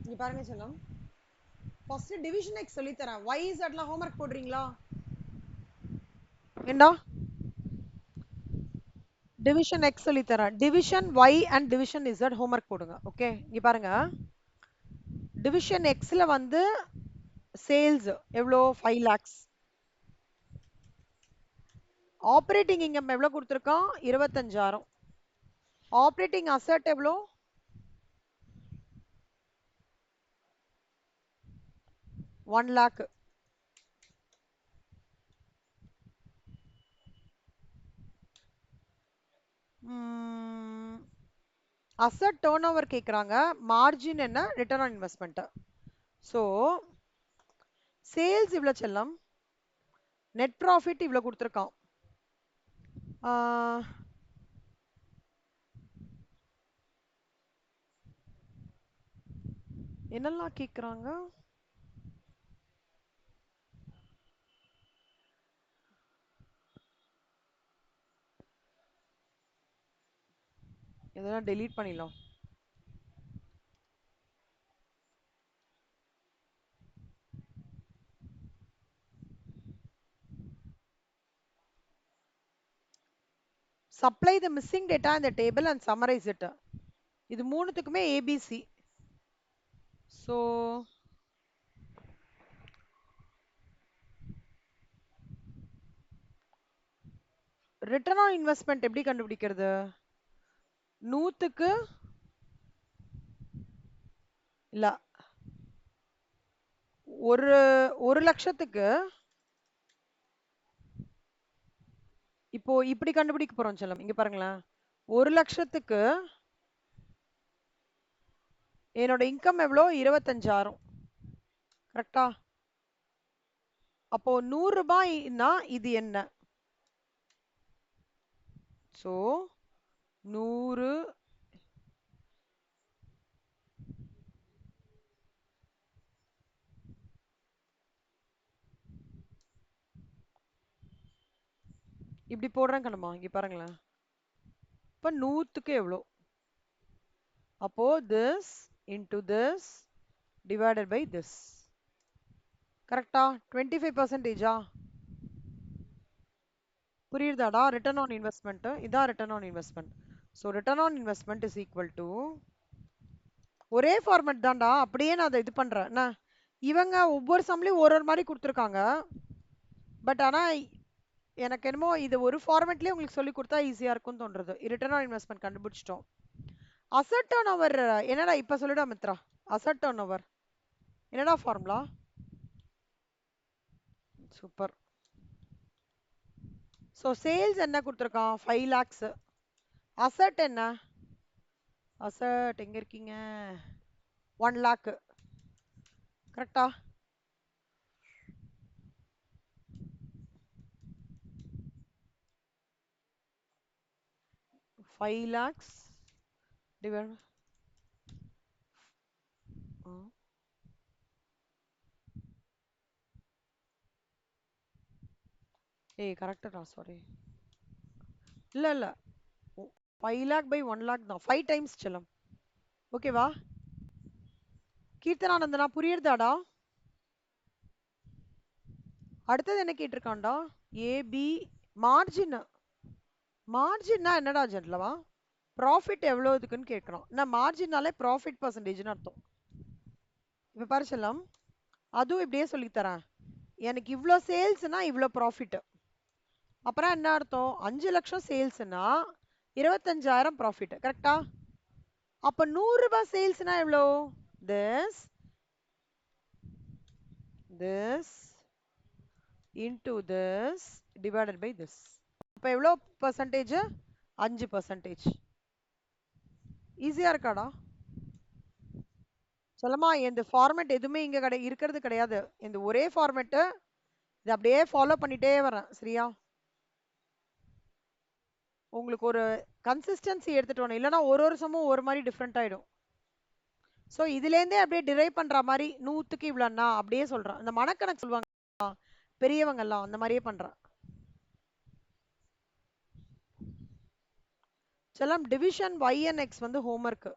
இங்க பாருங்க செல்லம், ஃபர்ஸ்ட் டிவிஷன் எக்ஸ் சொல்லி தரேன். y z ல ஹோம்வொர்க் போடுறீங்களா? என்ன டிவிஷன் எக்ஸ் சொல்லி தரேன். Division y and division z homework போடுங்க. ஓகே, இங்க பாருங்க, டிவிஷன் எக்ஸ்ல வந்து சேல்ஸ் எவ்வளோ? 5 lakhs. ஆப்ரேட்டிங் இன்கம் எவ்வளோ கொடுத்துருக்கான்? 25,000. ஆப்ரேட்டிங் அசட் எவ்வளோ? 1 lakh. அசட் டர்ன் ஓவர் கேட்குறாங்க. மார்ஜின் என்ன? Return on investment. So sales இவ்வளோ செல்லம், நெட் ப்ராஃபிட் இவ்வளோ கொடுத்துருக்கான். என்னெல்லாம் கேட்குறாங்க? இதெல்லாம் டெலீட் பண்ணிடலாம். Supply the missing data in the table and summarize it. இது மூணுத்துக்குமே ABC. So return on investment எப்படி கண்டுபிடிக்கிறது? 100க்கு இல்ல, ஒரு லட்சத்துக்கு இப்போ இப்படி கண்டுபிடிக்க போறோம் செல்லம். இங்க பாருங்களேன், 1 லட்சத்துக்கு என்னோட இன்கம் எவ்வளோ? 25,000. கரெக்டா? அப்போ 100 ரூபாய்னா இது என்ன? ஸோ 100 இப்படி போடுறேன் கண்ணம்மா. இங்க பாருங்களேன், இப்போ 100க்கு எவ்வளோ? அப்போ this into this divided by this. கரெக்டா? 25%. புரியுதாடா? ரிட்டர்ன் ஆன் இன்வெஸ்ட்மெண்ட் இதான் return on investment. So return on investment is equal to, ஒரே ஃபார்மேட் தான்டா, அப்படியே நான் அதை இது பண்றேன். என்ன, இவங்க ஒவ்வொரு சம்லையும் ஒரு ஒரு மாதிரி கொடுத்துருக்காங்க. பட் ஆனா எனக்கு என்னமோ இது ஒரு ஃபார்மேட்லயே உங்களுக்கு சொல்லி கொடுத்தா ஈஸியா இருக்கும்னு தோன்றது. ரிட்டர்ன் ஆன் இன்வெஸ்ட்மெண்ட் கண்டுபிடிச்சிட்டோம். அசட் டர்ன் ஓவர் என்னடா இப்ப சொல்லிடா மித்ரா. அசட் டர்ன் ஓவர் என்னடா ஃபார்முலா? சூப்பர். ஸோ சேல்ஸ் என்ன கொடுத்துருக்கான்? 5 lakhs. அசட் என்ன? அசட் எங்க இருக்கீங்க? 1 lakh. கரெக்டா? 5 lakhs divided. ஏய் கரெக்டா சாரி. இல்ல இல்ல 5 lakh by 1 lakh தான் 5 டைம்ஸ் செல்லம். ஓகேவா? கீர்த்தனானந்தனா புரியுறதாடா? அடுத்தது என்ன கேட்டிருக்கான்டா? AB margin. மார்ஜின்னா என்னடா ஜென்லவா? ப்ராஃபிட் எவ்வளோ இதுக்குன்னு கேட்குறான். நான் மார்ஜினாலே ப்ராஃபிட் பர்சன்டேஜ்னு அர்த்தம். இப்போ பாரு செல்லம், அதுவும் இப்படியே சொல்லித்தரேன். எனக்கு இவ்வளோ சேல்ஸ்னா இவ்வளோ ப்ராஃபிட். அப்புறம் என்ன அர்த்தம்? 5 லட்சம் சேல்ஸ்னா 25,000 ப்ராஃபிட். கரெக்டா? அப்போ 100 ரூபாய் சேல்ஸ்னா எவ்வளோ? this into this divided by this. அப்போ எவ்வளோ பர்சன்டேஜ்? 5%. ஈஸியா இருக்காடா? சொல்லமா இந்த ஃபார்மேட் எதுவுமே இங்க இருக்கிறது கிடையாது. இந்த ஒரே ஃபார்மேட்டு இது அப்படியே ஃபாலோ பண்ணிட்டே வரேன். சரியா? உங்களுக்கு ஒரு கன்சிஸ்டன்சி எடுத்துட்டு வரணும். இல்லைன்னா ஒரு சமம் ஒரு மாதிரி டிஃப்ரெண்ட் ஆயிடும். ஸோ இதுலேருந்தே அப்படியே டிரைவ் பண்ற மாதிரி 100க்கு இவ்வளோன்னா அப்படியே சொல்றேன். இந்த மனக்கணக்கு சொல்லுவாங்க பெரியவங்க எல்லாம், அந்த மாதிரியே பண்றேன். செல்லம் டிவிஷன் y and x வந்து ஹோம்ஒர்க்.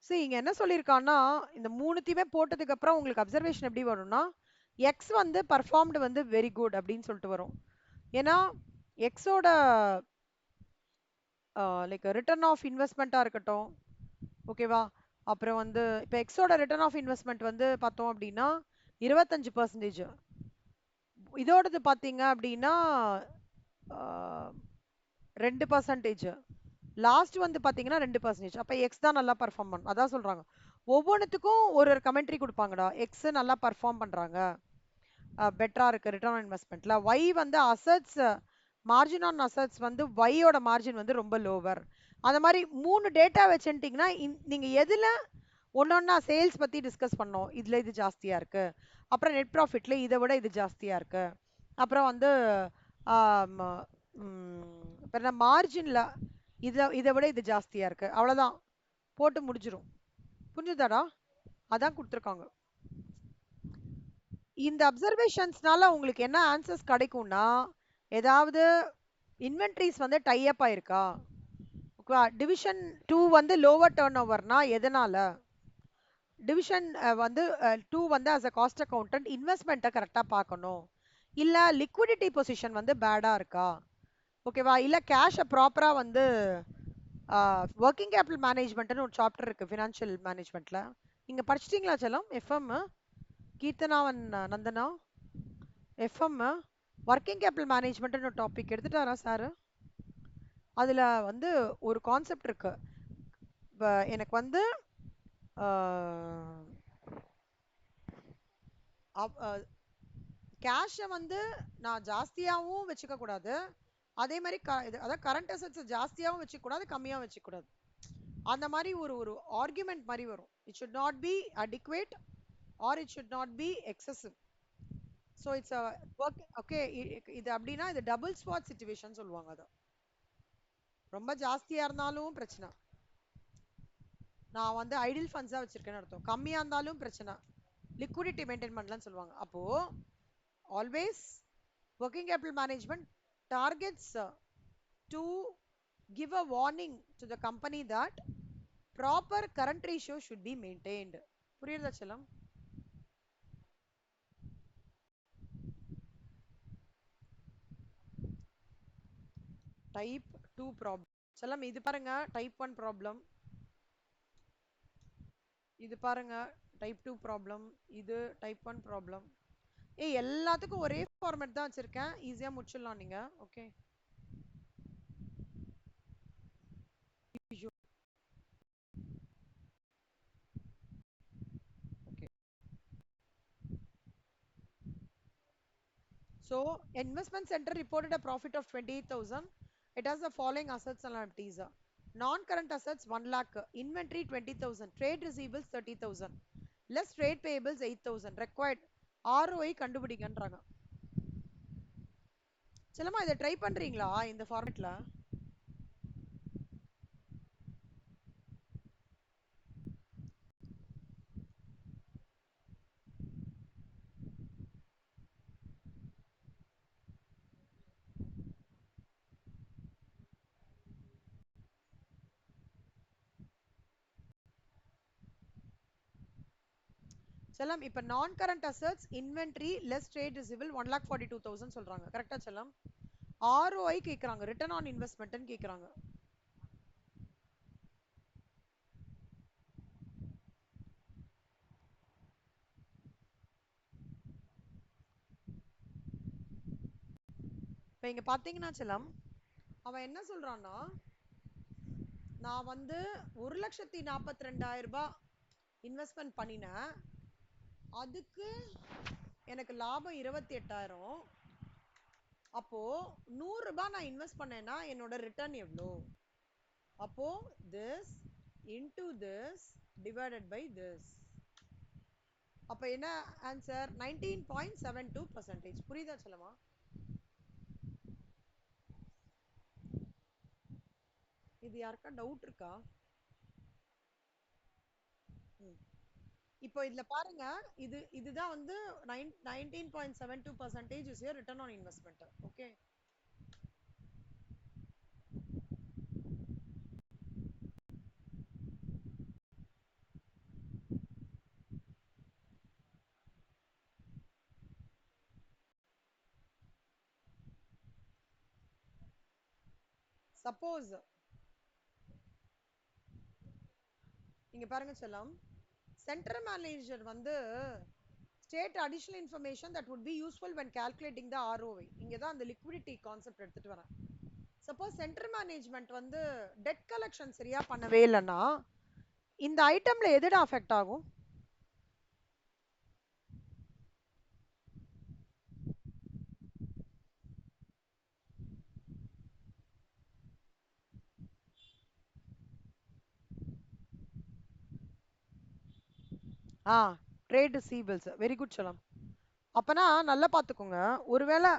சரி இங்க என்ன சொல்லியிருக்கான்னா, இந்த மூணுத்தையுமே போட்டதுக்கு அப்புறம் உங்களுக்கு அப்சர்வேஷன் எப்படி வரும்னா, எக்ஸ் வந்து பர்ஃபார்ம்டு வந்து வெரி குட் அப்படின்னு சொல்லிட்டு வரும். ஏன்னா எக்ஸோட லைக் ரிட்டர்ன் ஆஃப் இன்வெஸ்ட்மெண்ட்டாக இருக்கட்டும், ஓகேவா? அப்புறம் வந்து இப்போ எக்ஸோட ரிட்டர்ன் ஆஃப் இன்வெஸ்ட்மெண்ட் வந்து பார்த்தோம் அப்படின்னா 25%. இதோடது பார்த்தீங்க அப்படின்னா 2%. லாஸ்ட் வந்து பார்த்தீங்கன்னா 2%. அப்போ எக்ஸ் தான் நல்லா பர்ஃபார்ம் பண்ணும். அதான் சொல்றாங்க. ஒவ்வொன்றுத்துக்கும் ஒரு கமெண்ட்ரி கொடுப்பாங்கடா. எக்ஸ் நல்லா பர்ஃபார்ம் பண்றாங்க, பெட்டரா இருக்கு ரிட்டர்ன் ஆன் இன்வெஸ்ட்மெண்ட்ல. ஒய் வந்து அசட்ஸ் மார்ஜின் ஆன் அசட்ஸ் வந்து ஒய்யோட மார்ஜின் வந்து ரொம்ப லோவர். அந்த மாதிரி 3 டேட்டா வச்சுட்டிங்கன்னா நீங்க எதுல ஒன்னொன்னா சேல்ஸ் பத்தி டிஸ்கஸ் பண்ணோம், இதுல இது ஜாஸ்தியா இருக்கு, அப்புறம் நெட் ப்ராஃபிட்ல இதை விட இது ஜாஸ்தியா இருக்கு, அப்புறம் வந்து மார்ஜின்ல இதை விட இது ஜாஸ்தியா இருக்கு. அவ்வளவுதான், போட்டு முடிஞ்சிரும். புரிஞ்சுதாடா? அதான் கொடுத்துருக்காங்க. இந்த அப்சர்வேஷன்ஸ்னால உங்களுக்கு என்ன ஆன்சர்ஸ் கிடைக்கும்னா, ஏதாவது இன்வென்ட்ரிஸ் வந்து டை அப் ஆயிருக்கா, டிவிஷன் 2 வந்து லோவர் டர்ன் ஓவர்னா எதனால, டிவிஷன் வந்து 2 வந்து as a காஸ்ட் அக்கௌண்டன்ட் இன்வெஸ்ட்மெண்ட்டை கரெக்டாக பார்க்கணும், இல்லை லிக்விடிட்டி பொசிஷன் வந்து பேடாக இருக்கா, ஓகேவா, இல்லை கேஷை ப்ராப்பராக வந்து ஒர்க்கிங் கேபிட்டல் மேனேஜ்மெண்ட்னு ஒரு சாப்டர் இருக்கு ஃபினான்ஷியல் மேனேஜ்மெண்ட்ல. நீங்க படிச்சிட்டீங்களா செல்லம்? எஃப்எம் கீர்த்தனாவன் நந்தனா எஃப்எம் ஒர்க்கிங் கேபிட்டல் மேனேஜ்மெண்ட்னு ஒரு டாபிக் எடுத்துட்டாரா சார்? அதுல வந்து ஒரு கான்செப்ட் இருக்கு. எனக்கு வந்து கேஷை வந்து நான் ஜாஸ்தியாகவும் வச்சுக்க கூடாது, அதே மாதிரி அதாவது கரண்ட் அசெட்ஸ் ஜாஸ்தியாகவும் வச்சுக்க கூடாது, கம்மியாகவும் வச்சுக்க கூடாது. அந்த மாதிரி ஒரு ஒரு ஆர்குமெண்ட் மாதிரி வரும். It should not be adequate R it should not be excessive. So it's work. Okay, இது அப்படின்னா இது டபுள் ஸ்பாட் சிச்சுவேஷன் சொல்லுவாங்க. அதை ரொம்ப ஜாஸ்தியா இருந்தாலும் பிரச்சனை, நான் வந்து ஐடில் ஃபண்ட்ஸா வச்சிருக்கேன்னு அர்த்தம். கம்மியா இருந்தாலும் பிரச்சனை, லிக்விடிட்டி மெயின்டைன் பண்ணலாம்னு சொல்லுவாங்க. அப்போ always working capital management targets to give a warning to the company that proper current ratio should be maintained. புரியுதா செல்லம்? Type 2 problem. செல்லம் இது பாருங்க டைப் 1 ப்ராப்ளம், இது பாருங்க டைப் 2 ப்ராப்ளம், இது டைப் 1 ப்ராப்ளம். எல்லாத்துக்கும் ஒரே ஃபார்மேட் தான் வச்சிருக்கேன், ஈஸியா முடிச்சிடலாம் நீங்க. Okay. Okay. So investment center reported a profit of 28,000. It has the following assets and liabilities. Non-current assets 1 lakh, inventory 20,000, trade receivables 30,000, less trade payables 8,000. Required ROI கண்டுபிடிங்கன்றாங்க. செல்லமா இதை ட்ரை பண்றீங்களா இந்த ஃபார்மேட்ல? செல்லம் இப்ப நான் current assets inventory less trade receivable 1,42,000 சொல்றாங்க. கரெக்டா செல்லம்? ROI கேக்குறாங்க, ரிட்டர்ன் ஆன் இன்வெஸ்ட்மெண்ட்னு கேக்குறாங்க. இப்ப இங்க பாத்தீங்கன்னா செல்லம், அவன் என்ன சொல்றான்னா, நான் வந்து 1,42,000 ரூபாய் இன்வெஸ்ட்மெண்ட் பண்ணினேன், அதுக்கு எனக்கு லாபம் 28,000. அப்போ 100 ரூபாய் நான் இன்வெஸ்ட் பண்ணேன்னா என்னோட ரிட்டர்ன் எவ்வளோ? அப்போ this into this divided by this. அப்ப என்ன ஆன்சர்? 19.72%. புரியுதா செல்லமா? இது யாருக்கா டவுட் இருக்கா? இப்போ இதுல பாருங்க, இதுதான் வந்து 19.72% is your return on investment. Okay. Suppose இங்க பாருங்க செல்லம், சென்ட்ரல் மேனேஜர் வந்து state additional information that would be useful when calculating the ROI. இங்க தான் அந்த liquidity concept எடுத்துட்டு வரேன். சப்போஸ் சென்ட்ரல் மேனேஜ்மெண்ட் வந்து டெட் கலெக்ஷன் சரியா பண்ணவே இல்லைன்னா இந்த ஐட்டம்ல எதுடா அஃபெக்ட் ஆகும்? Trade receivables. வெரி குட் செல்லம். அப்பனா நல்லா பார்த்துக்கோங்க, ஒருவேளை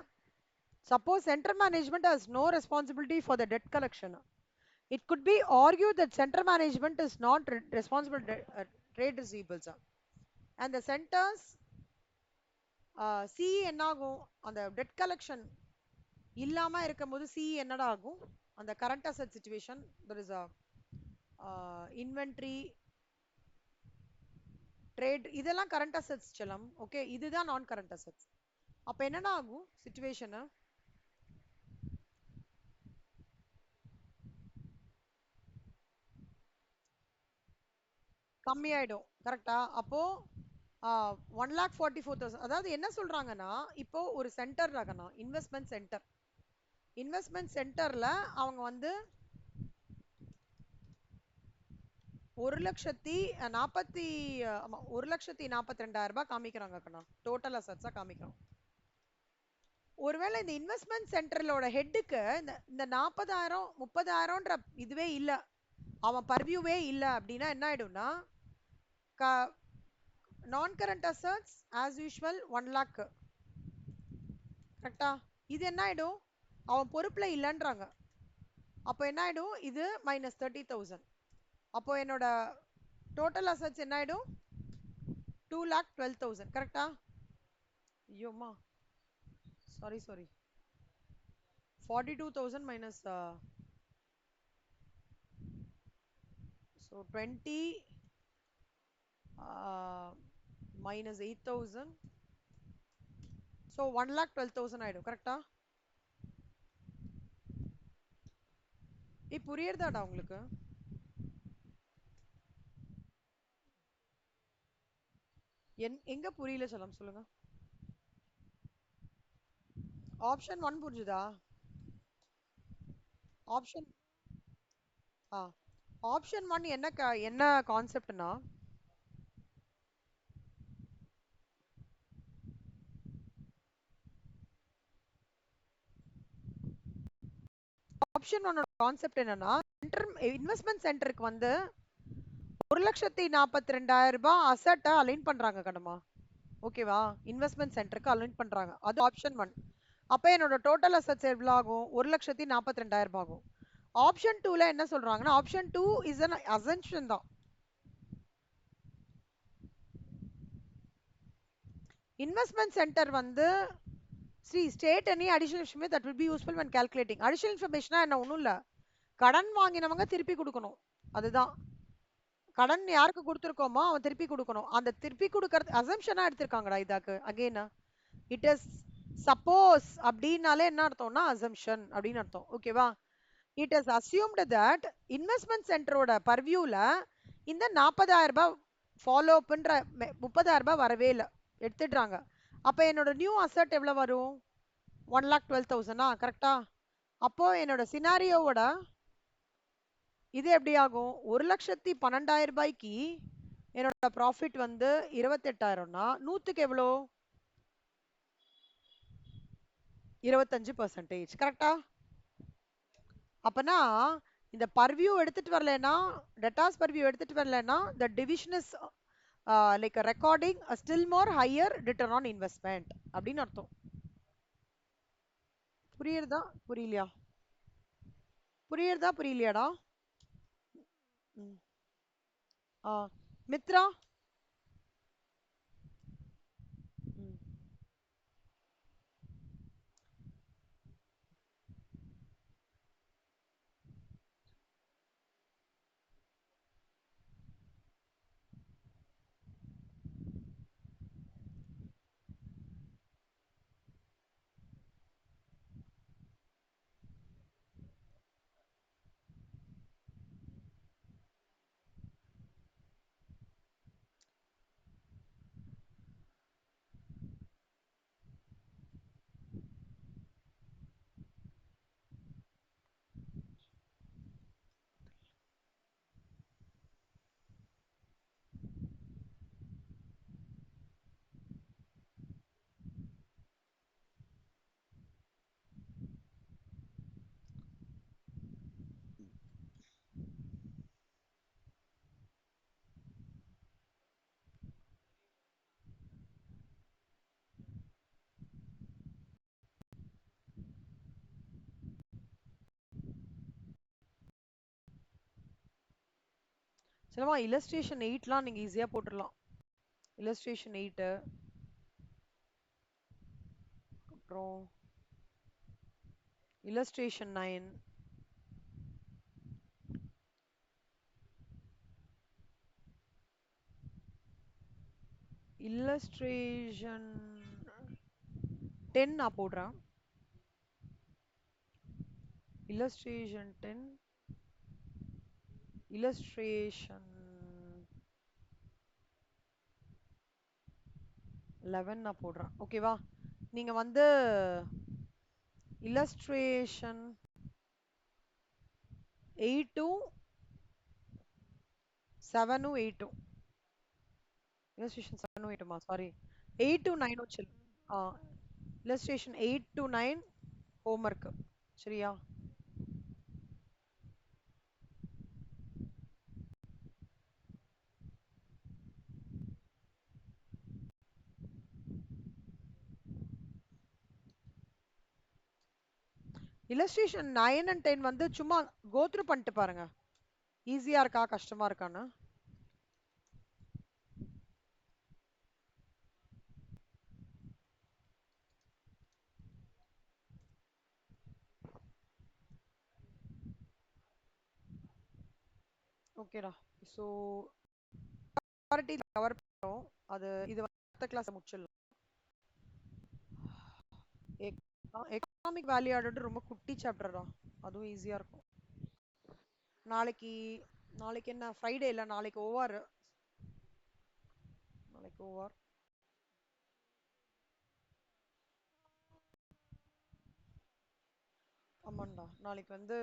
suppose central management has no responsibility for the debt collection, it could be argued that central management is not responsible trade receivables. And the centers CE என்ன ஆகும்? அந்த டெட் கலெக்ஷன் இல்லாம இருக்கும்போது CE என்னடா ஆகும்? அந்த current asset situation, there is a inventory, trade, இதெல்லாம் கரண்ட் அசெட்ஸ் செல்லம். ஓகே, இதுதான் நான் கரண்ட் அசெட்ஸ். அப்ப என்னடா ஆகும் சிச்சுவேஷன்? கம்மியாயிடும். கரெக்டா? அப்போ 1,44,000. அதாவது என்ன சொல்றாங்கன்னா, இப்போ ஒரு சென்டர் ரகனா இன்வெஸ்ட்மெண்ட் சென்டர், இன்வெஸ்ட்மெண்ட் சென்டர்ல அவங்க வந்து 1,42,000 ரூபாய் காமிக்கிறாங்க கண்ணா, டோட்டல் அசெட்ஸா காமிக்கிறோம். ஒருவேளை இந்த இன்வெஸ்ட்மெண்ட் சென்டர்லோட ஹெட்டுக்கு இந்த 40,000 30,000ன்ற இதுவே இல்ல, அவன் பர்வியூவே இல்ல அப்படின்னா என்ன ஆயிடும்னா, நான் current assets as usual 1 lakh. கரெக்டா? இது என்ன ஆயிடும்? அவன் பொறுப்புல இல்லைன்றாங்க. அப்போ என்ன ஆயிடும்? இது -30,000. அப்போ என்னோட டோட்டல் அசெட்ஸ் என்ன ஆயிடும்? 2,12,000. கரெக்டா? ஐயோமா, sorry 42,000 minus so 20 minus 8,000, so 1,12,000 ஆயிடும். கரெக்டா? புரியுறதாடா உங்களுக்கு? எங்க புரியல சொல்லம் சொல்லுங்க. ஆப்ஷன் ஒன் புரிஞ்சுதா? ஆப்ஷன் ஆ ஆப்ஷன் ஒன் என்ன கான்செப்ட்னா, ஆப்ஷன் ஒன்னோட கான்செப்ட் என்னன்னா, இன்வெஸ்ட்மெண்ட் சென்டருக்கு வந்து 1,42,000 அசட்டை அலைன் பண்றாங்க கண்ணம்மா. ஓகேவா? இன்வெஸ்ட்மெண்ட் சென்டருக்கு அலைன் பண்றாங்க. அது ஆப்ஷன் ஒன். அப்ப என்னோட டோட்டல் அசெட்ஸ் எவ்வளவு ஆகும்? 1,42,000 ஆகும். ஆப்ஷன் டூல என்ன சொல்றாங்கன்னா, option two is an assumption தான். இன்வெஸ்ட்மெண்ட் சென்டர் வந்து state any additional information that will be useful when calculating. Additional information என்ன ஒண்ணும் இல்ல. கடன் வாங்கினவங்க திருப்பி கொடுக்கணும். அதுதான். கடன் யாருக்கு கொடுத்திருக்கோமோ அவன் திருப்பி கொடுக்கணும். அந்த திருப்பி கொடுக்கறது அசம்ஷனா எடுத்திருக்காங்கடா இதாக்கு. அகைன் இட் இஸ் சப்போஸ் அப்படின்னாலே என்ன அர்த்தம்னா அசம்ஷன் அப்படின்னு அர்த்தம். ஓகேவா? It is assumed that investment சென்டரோட பர்வியூல இந்த 40,000 ஃபாலோ பண்ற 30,000 வரவே இல்லை, எடுத்துடுறாங்க. அப்ப என்னோட நியூ அசெட் எவ்வளவு வரும்? 1,12,000 கரெக்டா? அப்போ என்னோட சினாரியோவோட இது எப்படி ஆகும்? 1,12,000 என்னோட ப்ராஃபிட் வந்து 28,000னா 100க்கு எவ்வளோ? 25% கரெக்டா? அப்பனா இந்த பர்வியூ எடுத்துட்டு வரலனா, டெட்டாஸ் பர்வியூ எடுத்துட்டு வரலனா, the division is like a recording a still more higher return on investment அப்படின்னு அர்த்தம். புரியுறதா புரியலையா? புரியுறதா புரியலையாடா? ம். ஆ மித்ரா. ம். சிலமா illustration 8லாம் நீங்க ஈஸியா போட்டுடலாம். illustration 8 அப்புறம் illustration 9, illustration 10 நான் போடுறேன். illustration 10, illustration 11 நான் போடுறேன். ஓகேவா? நீங்க வந்து illustration 8ம் 7ம் 8ம் illustration 7ம் 8மா சாரி 8 to 9 வச்சிரு. ஆ illustration 8 to 9 homework. சரியா? illustration 9 and 10 வந்து சும்மா go through பண்ணிட்டு பாருங்க. ஈஸியா இருக்கா கஷ்டமா இருக்கான்னு. ஓகேடா. ஸோ கவர் பண்ணோம். அது இது அடுத்த கிளாஸ் முடிச்சிடலாம். எக்கனாமிக் வேல்யூ ஆடட் ரொம்ப குட்டி சாப்டர் தான். அதுவும் ஈஸியா இருக்கும். நாளைக்கு நாளைக்கு என்ன ஃப்ரைடே இல்ல, நாளைக்கு ஓவர். நாளைக்கு ஓவர். ஆமாண்டா நாளைக்கு வந்து